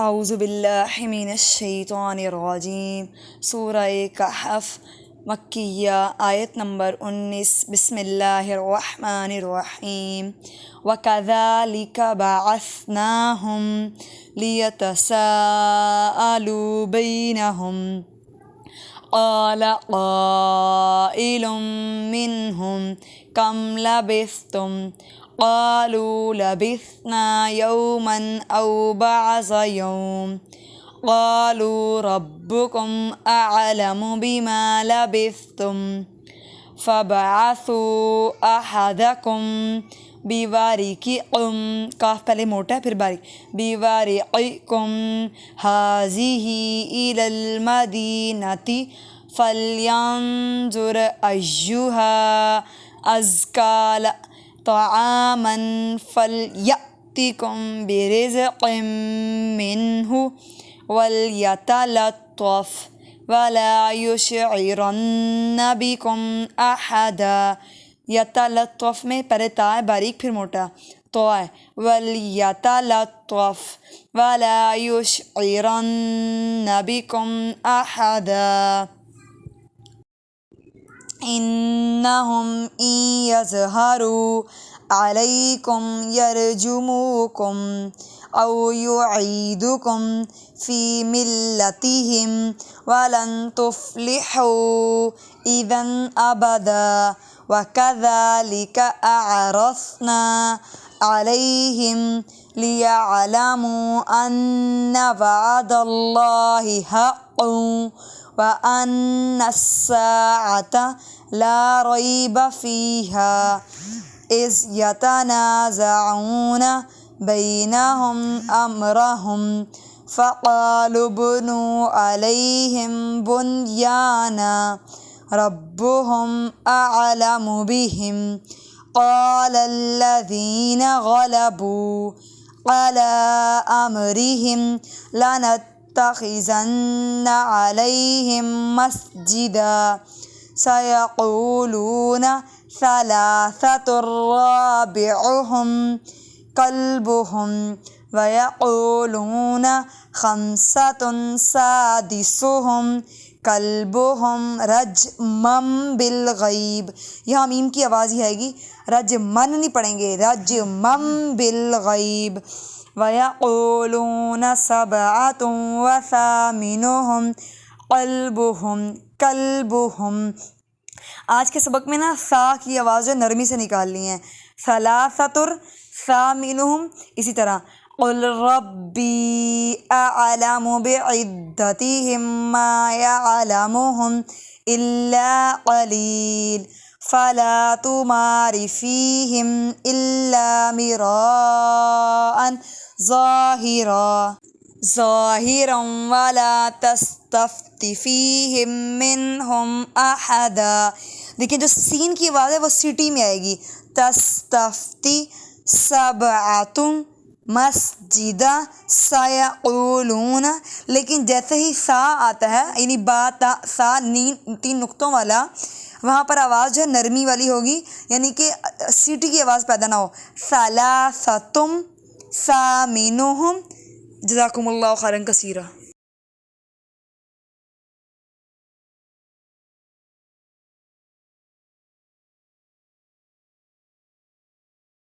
اعوذ باللہ من الشیطان الرجیم۔ سورہ کہف مکیہ، آیت نمبر 19۔ بسم اللہ الرحمن الرحیم۔ وَكَذَلِكَ بَعَثْنَاهُمْ لِيَتَسَاءَلُوا بَيْنَهُمْ قَالَ قَائِلٌ مِّنْهُمْ كَمْ لَبِثْتُمْ قَالُوا لَبِثْنَا يَوْمًا أَوْ بَعْضَ يَوْمٍ قَالُوا رَبُّكُمْ أَعْلَمُ بِمَا لَبِثْتُمْ فَابْعَثُوا أَحَدَكُمْ بِوَارِقِكُمْ، کاف پہلے موٹا ہے پھر باریک، بِوَارِقِكُمْ هَٰذِهِ إِلَى الْمَدِينَةِ فَلْيَنظُرْ أَيُّهَا أَزْكَىٰ طَعَامًا فَلْيَأْتِكُمْ بِرِزْقٍ مِّنْهُ وَلْيَتَلَطَّفْ وَلَا يُشْعِرَنَّ بِكُمْ أَحَدًا۔ یتلطف میں پہلے تا ہے باریک پھر موٹا، تو ہے وَلْيَتَلَطَّفْ وَلَا يُشْعِرَنَّ بِكُمْ أَحَدًا۔ إِنَّهُمْ إِن يَظْهَرُوا عَلَيْكُمْ يَرْجُمُوكُمْ أَوْ يُعِيدُكُمْ فِي مِلَّتِهِمْ وَلَن تُفْلِحُوا إِذًا أَبَدًا۔ وَكَذَلِكَ أَعْرَضْنَا عَلَيْهِمْ لِيَعْلَمُوا أَنَّ وَعْدَ اللَّهِ حَقٌّ وَأَنَّ السَّاعَةَ لَا رَيْبَ فِيهَا إِذْ يَتَنَازَعُونَ بَيْنَهُمْ أَمْرَهُمْ فَقَالُوا ابْنُوا عَلَيْهِمْ بُنْيَانًا رَبُّهُمْ أَعْلَمُ بِهِمْ قَالَ الَّذِينَ غَلَبُوا عَلَىٰ أَمْرِهِمْ لَنَتَّخِذَنَّ عَلَيْهِمْ مَسْجِدًا سَيَقُولُونَ ثَلَاثَةٌ رَابِعُهُمْ كَلْبُهُمْ وَيَقُولُونَ خَمْسَةٌ سَادِسُهُمْ كَلْبُهُمْ رَجْمًا بِالْغَیْبِ۔ یہاں میم کی آواز ہی آئے گی، رجمن نہیں پڑھیں گے، رجمًا بِالْغَیْبِ۔ وَيَقُولُونَ سَبْعَةٌ وَثَامِنُهُمْ کَلْبُهُمْ۔ آج کے سبق میں سا کی آواز جو نرمی سے نکالنی ہے، ثَلَاثَةٌ ثَامِنُهُمْ، اسی طرح قُلْ رَبِّي أَعْلَمُ بِعِدَّتِهِم مَّا يَعْلَمُهُمْ إِلَّا قَلِيلٌ فَلَا تُمَارِ فِيهِمْ إِلَّا مِرَاءً ظَاهِرًا وَلَا تَسْتَفْتِ فِيهِم مِّنْهُمْ أَحَدًا۔ دیکھیں جو سین کی آواز ہے وہ سٹی میں آئے گی، تستفتی سبعۃ مسجدہ سیقولون، لیکن جیسے ہی سا آتا ہے یعنی با تا سا نین تین نقطوں والا، وہاں پر آواز جو ہے نرمی والی ہوگی، یعنی کہ سیٹی کی آواز پیدا نہ ہو۔ ثلاثۃ ثامنہم۔ جزاکم اللہ خیرا کثیرا۔